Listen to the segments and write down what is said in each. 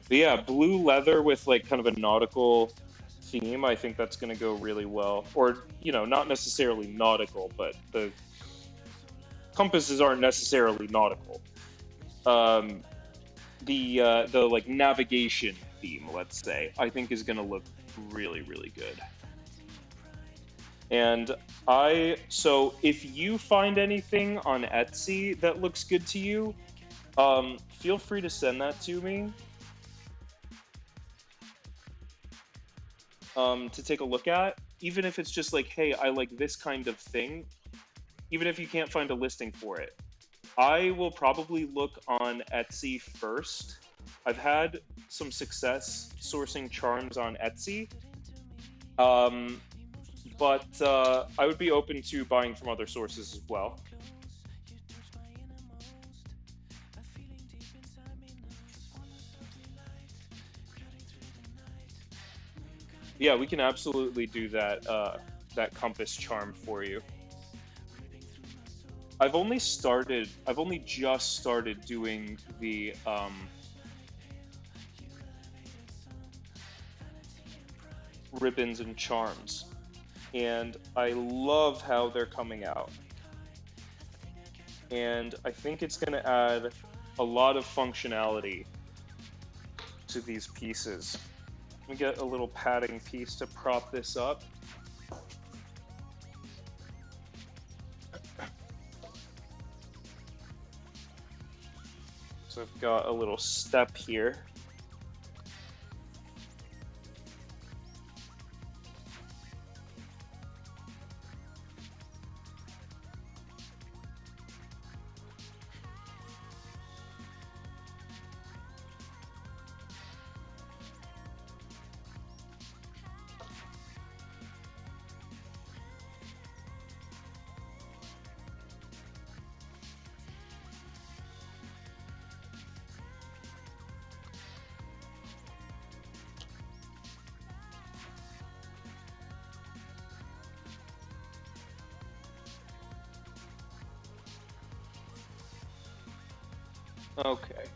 But yeah, blue leather with like kind of a nautical theme, I think that's going to go really well. Or, not necessarily nautical, but the compasses aren't necessarily nautical. Um, the like navigation theme, let's say, I think is going to look really, really good. And so if you find anything on Etsy that looks good to you, feel free to send that to me, to take a look at. Even if it's just like, hey, I like this kind of thing, even if you can't find a listing for it. I will probably look on Etsy first. I've had some success sourcing charms on Etsy, um, but I would be open to buying from other sources as well. Yeah, we can absolutely do that compass charm for you. I've only just started doing the ribbons and charms, and I love how they're coming out. And I think it's going to add a lot of functionality to these pieces. Let me get a little padding piece to prop this up. So I've got a little step here. Okay.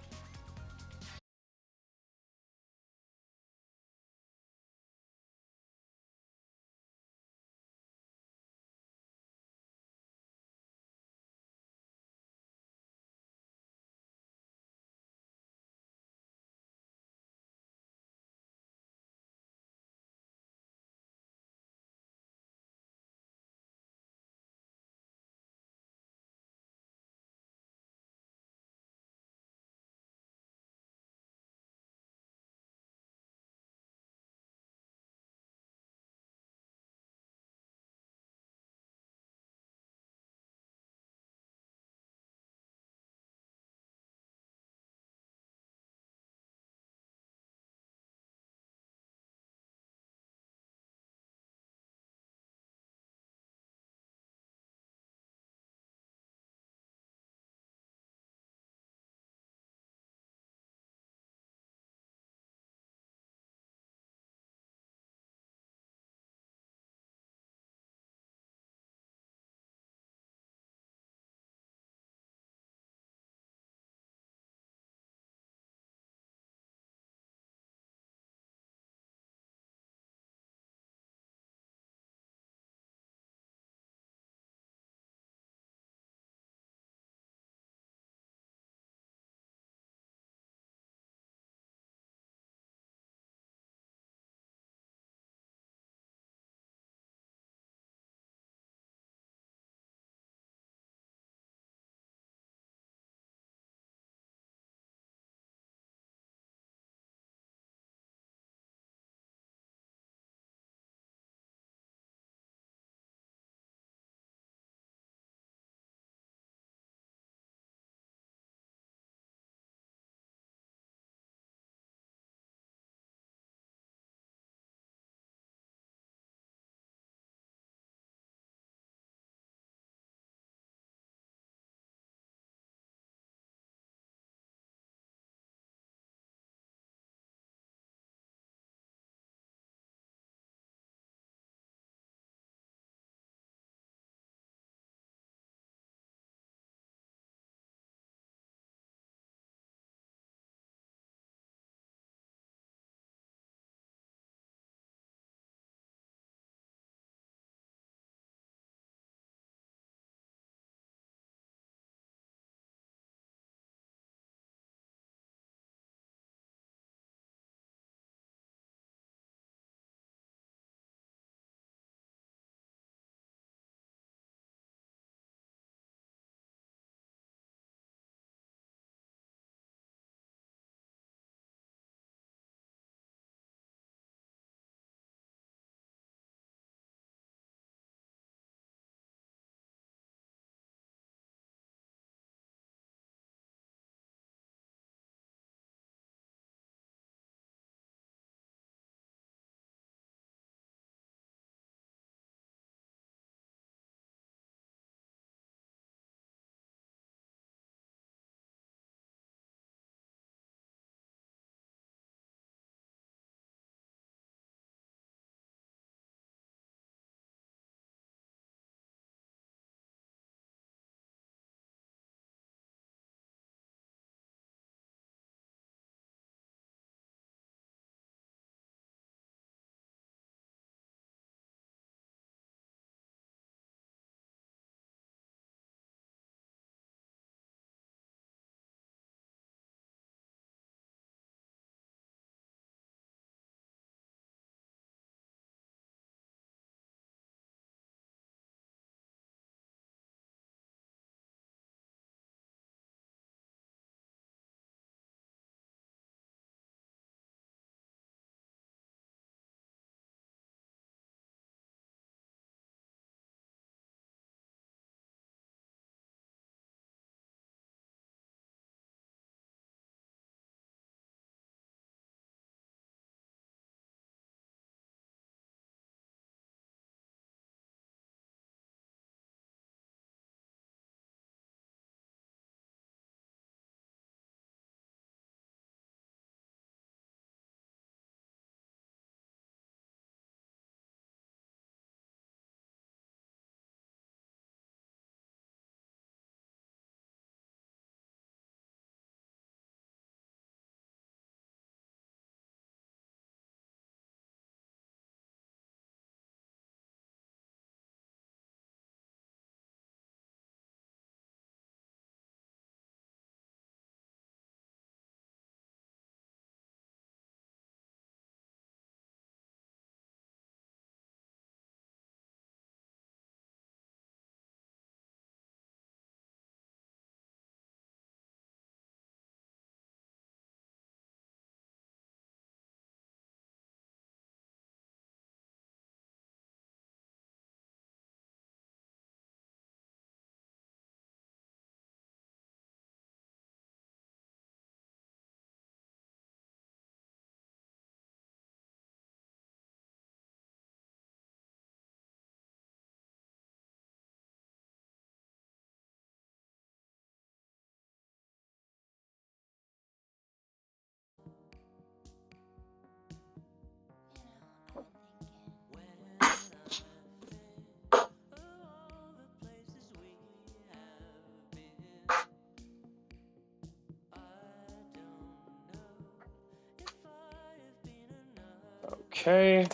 Okay.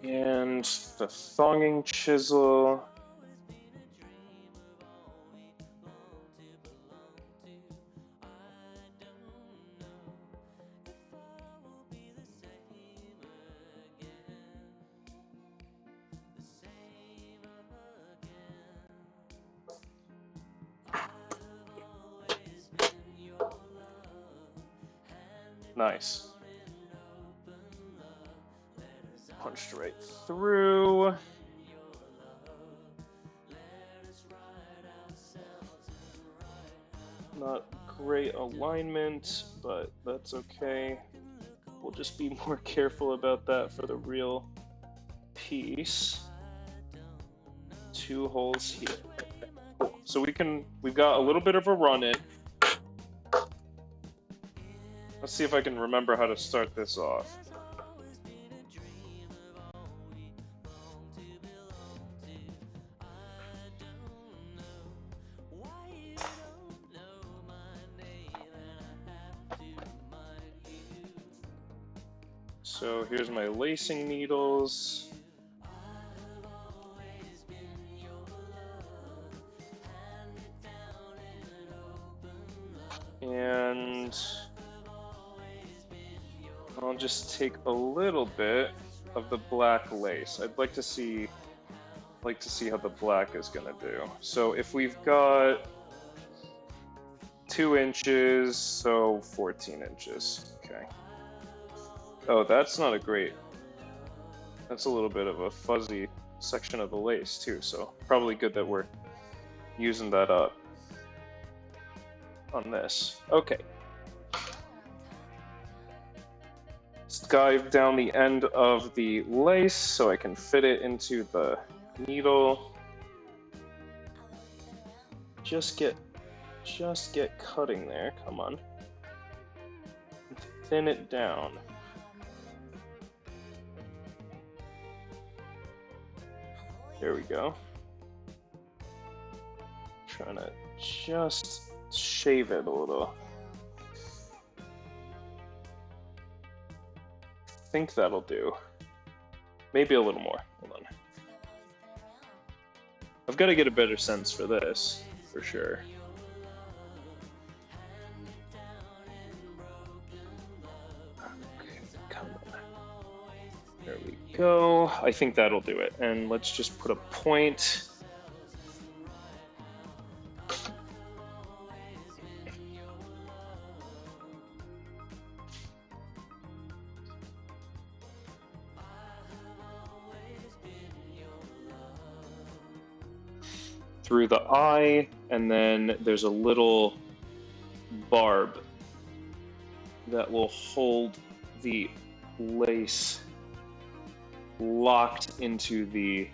And the thonging chisel. Nice. Punched right through. Not great alignment, but that's okay. We'll just be more careful about that for the real piece. 2 holes here. Cool. So we've got a little bit of a run in. Let's see if I can remember how to start this off. So here's my lacing needles. And I'll just take a little bit of the black lace. I'd like to see how the black is gonna do. So if we've got 2 inches, so 14 inches. Okay. Oh, that's not a great. That's a little bit of a fuzzy section of the lace too, so probably good that we're using that up on this. Okay. Skive down the end of the lace so I can fit it into the needle. Just get cutting there, come on. Thin it down. There we go. Trying to just shave it a little. I think that'll do. Maybe a little more. Hold on. I've got to get a better sense for this, for sure. Okay, come on. There we go. I think that'll do it. And let's just put a point. Through the eye, and then there's a little barb that will hold the lace locked into the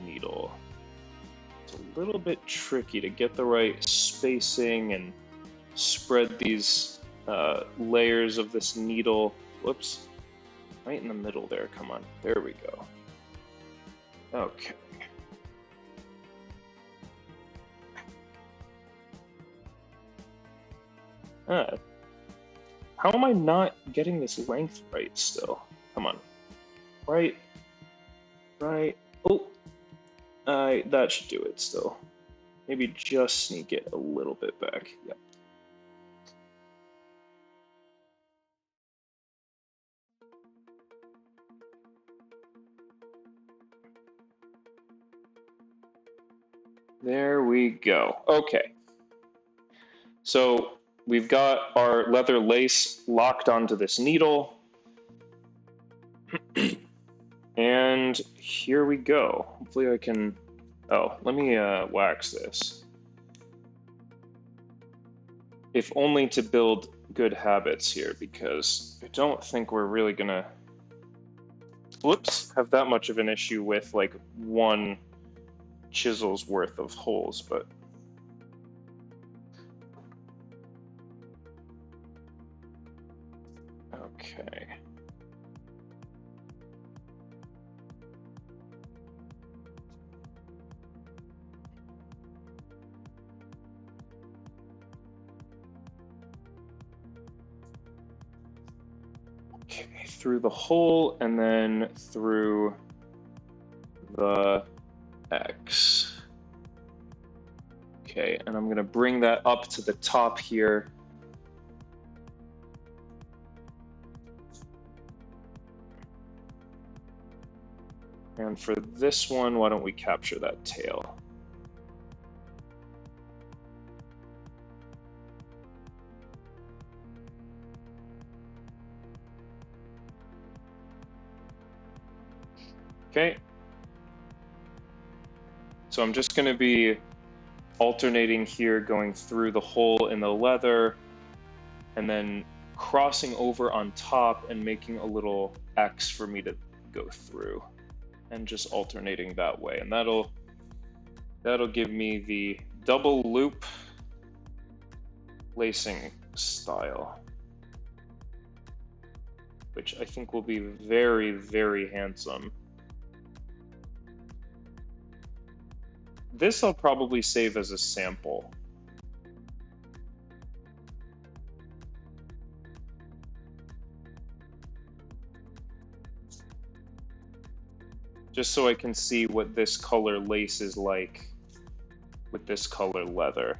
needle. It's a little bit tricky to get the right spacing and spread these layers of this needle. Whoops, right in the middle there, come on, there we go. Okay. How am I not getting this length right still? Come on. Right. Oh, that should do it still. Maybe just sneak it a little bit back. Yep. There we go. Okay. So we've got our leather lace locked onto this needle. And here we go. Hopefully I can... Oh, let me wax this. If only to build good habits here, because I don't think we're really gonna... Whoops, have that much of an issue with like 1 chisel's worth of holes, but... Okay. Okay, through the hole and then through the X. Okay, and I'm gonna bring that up to the top here. And for this one, why don't we capture that tail? Okay. So I'm just going to be alternating here, going through the hole in the leather, and then crossing over on top and making a little X for me to go through, and just alternating that way. And that'll give me the double loop lacing style, which I think will be very, very handsome. This I'll probably save as a sample. Just so I can see what this color lace is like with this color leather.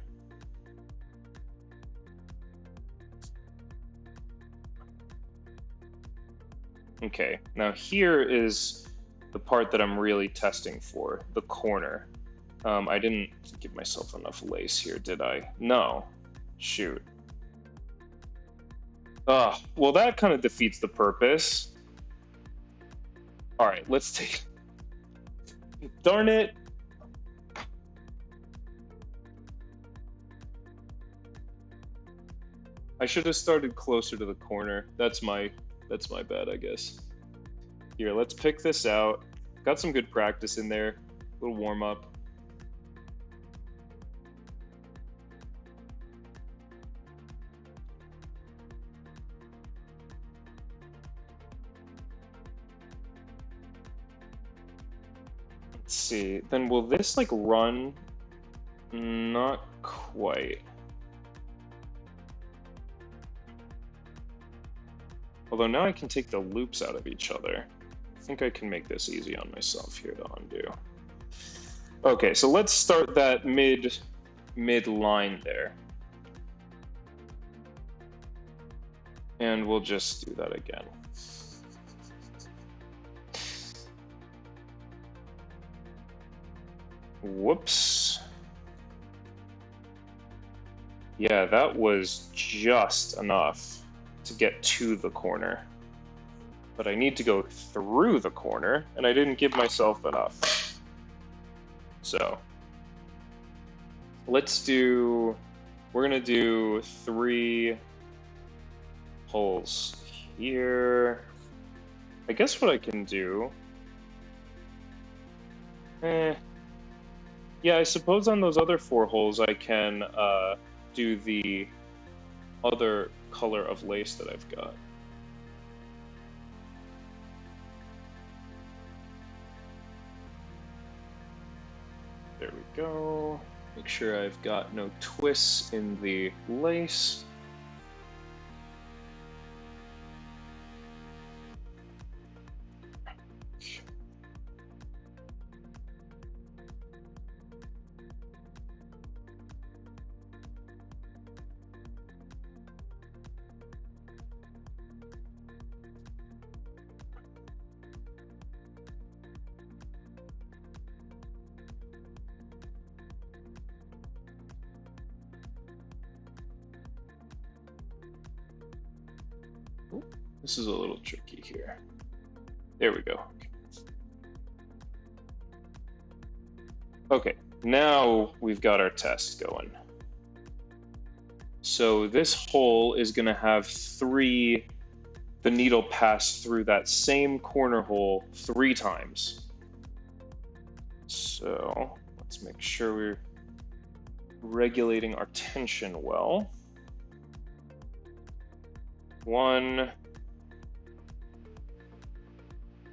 Okay, now here is the part that I'm really testing for, the corner. I didn't give myself enough lace here, did I? No. Shoot. Well, that kind of defeats the purpose. All right, let's take... Darn it! I should have started closer to the corner. That's my bad, I guess. Here, let's pick this out. Got some good practice in there. A little warm up. Let's see. Then will this like run? Not quite. Although now I can take the loops out of each other. I think I can make this easy on myself here to undo. Okay, so let's start that mid line there. And we'll just do that again. Whoops. Yeah, that was just enough to get to the corner. But I need to go through the corner, and I didn't give myself enough. So, we're gonna do 3 holes here. I guess what I can do, yeah, I suppose on those other 4 holes I can do the other color of lace that I've got. There we go. Make sure I've got no twists in the lace. This is a little tricky here. There we go. Okay, now we've got our test going. So this hole is going to have the needle pass through that same corner hole 3 times. So let's make sure we're regulating our tension well. 1,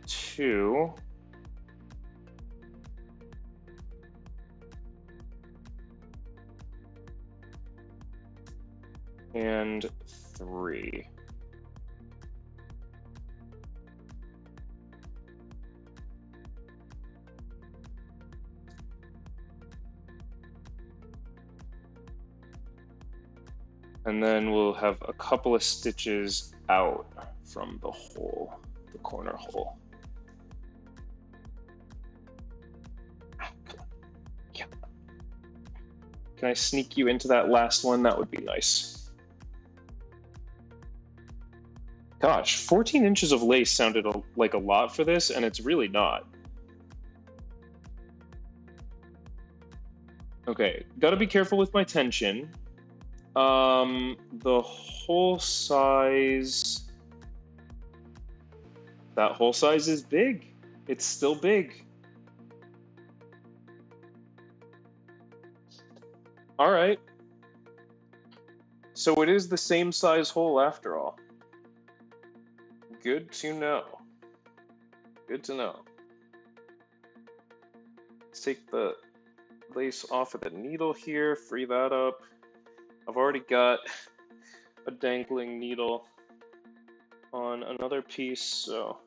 2, and 3. And then we'll have a couple of stitches out from the hole, the corner hole. Yeah. Can I sneak you into that last one? That would be nice. Gosh, 14 inches of lace sounded like a lot for this, and it's really not. Okay, gotta be careful with my tension. The hole size... That hole size is big. It's still big. All right. So it is the same size hole after all. Good to know. Good to know. Let's take the lace off of the needle here, free that up. I've already got a dangling needle on another piece, so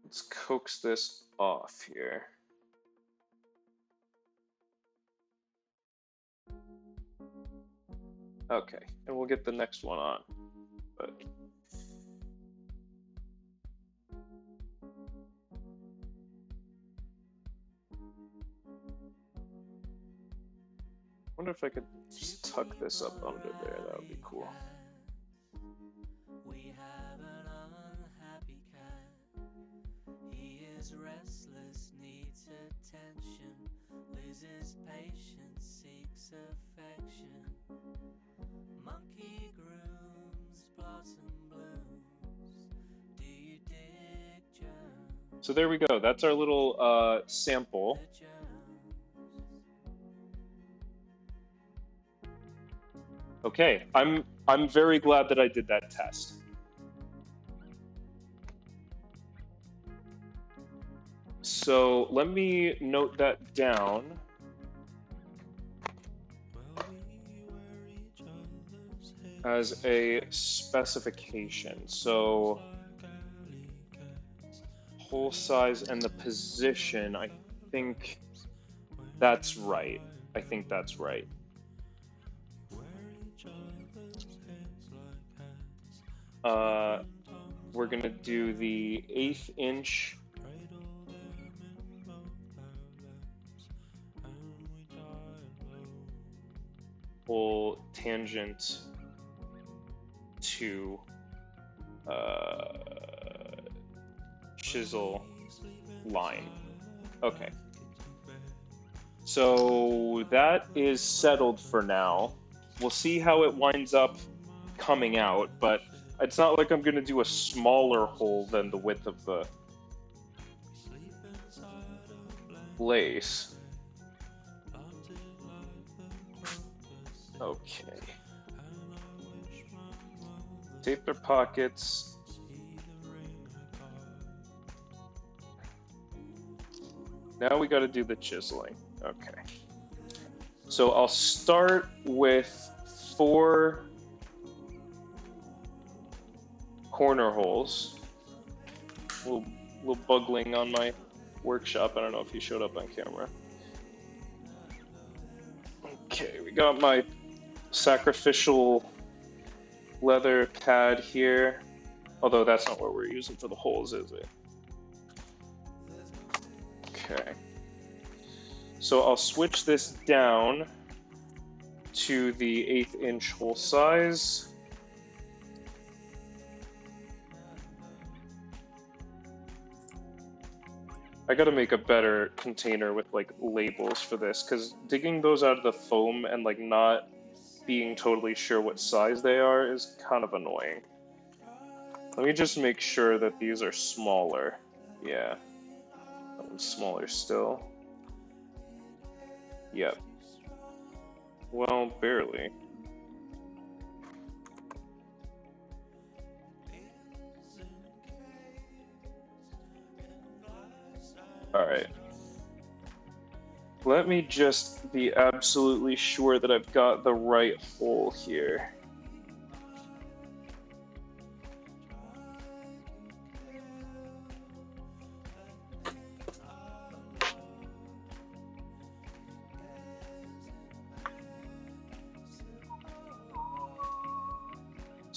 let's coax this off here. Okay, and we'll get the next one on. But I wonder if I could just tuck this up under there. That would be cool. We have an unhappy cat. He is restless, needs attention, loses patience, seeks affection. Monkey grooms, blossom blooms. Do you dig germs? So there we go. That's our little sample. Okay, I'm very glad that I did that test. So let me note that down. As a specification. So hole size and the position, I think that's right. I think that's right. We're gonna do the 1/8 inch hole tangent to chisel line. Okay. So that is settled for now. We'll see how it winds up coming out, but it's not like I'm going to do a smaller hole than the width of the lace. Okay. Tape their pockets. Now we got to do the chiseling. Okay. So I'll start with 4 corner holes. A little bugling on my workshop. I don't know if he showed up on camera. Okay, we got my sacrificial leather pad here. Although that's not what we're using for the holes, is it? Okay. So I'll switch this down to the 1/8 inch hole size. I gotta make a better container with like labels for this, because digging those out of the foam and like not being totally sure what size they are is kind of annoying. Let me just make sure that these are smaller. Yeah. That one's smaller still. Yep. Well, barely. Alright. Let me just be absolutely sure that I've got the right hole here.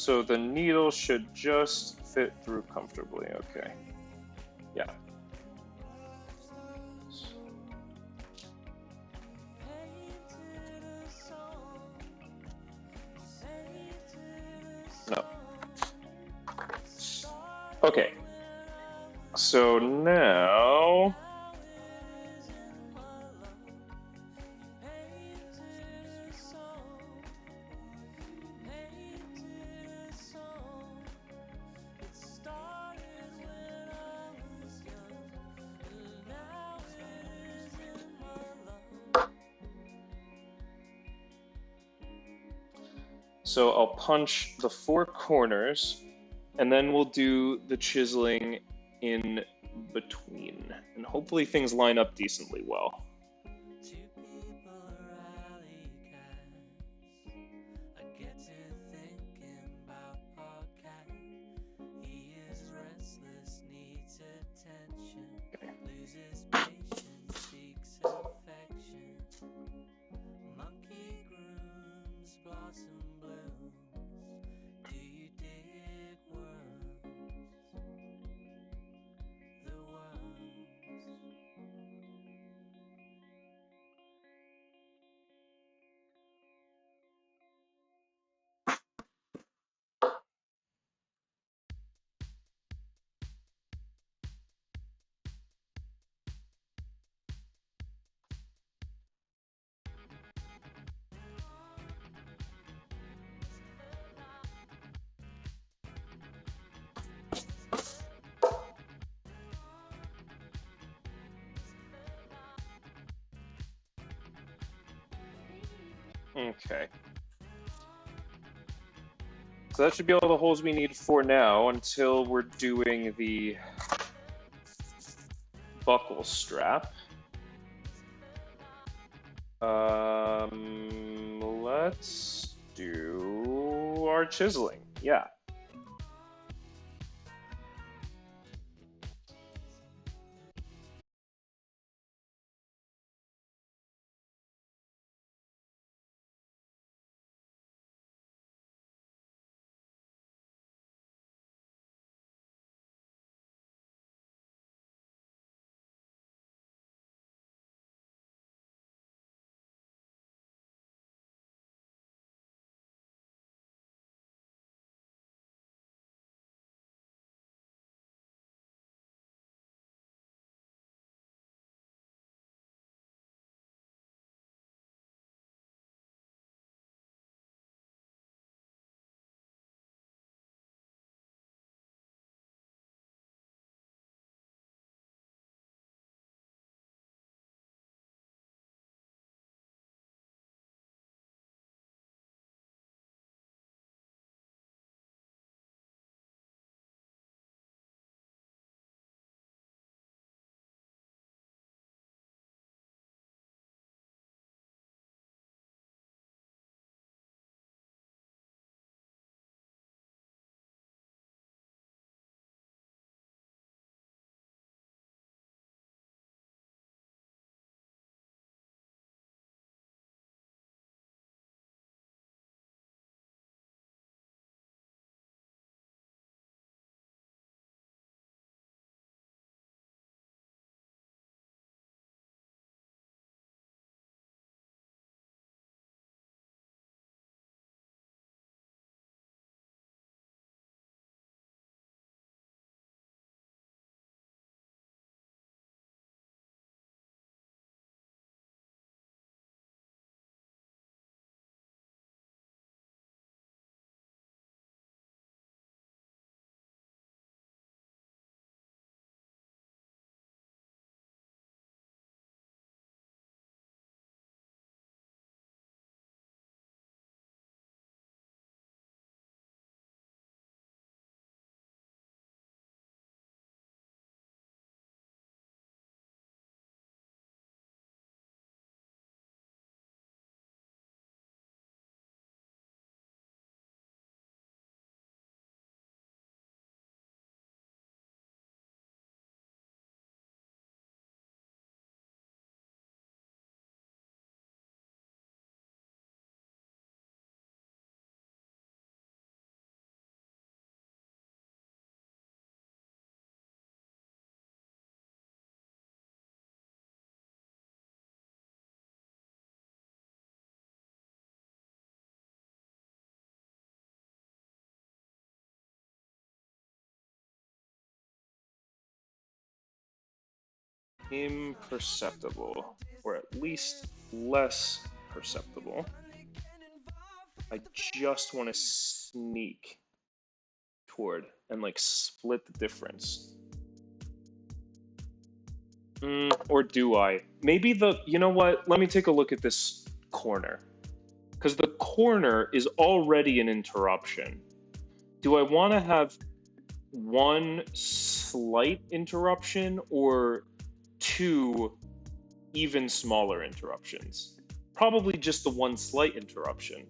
So the needle should just fit through comfortably. Okay. Yeah. No. Okay. So now so I'll punch the four corners, and then we'll do the chiseling in between. And hopefully things line up decently well. Okay. So that should be all the holes we need for now until we're doing the buckle strap. Let's do our chiseling. Yeah. imperceptible, or at least less perceptible. I just want to sneak toward and like split the difference. Or do I? Maybe you know what? Let me take a look at this corner. Because the corner is already an interruption. Do I want to have one slight interruption or two even smaller interruptions? Probably just the one slight interruption.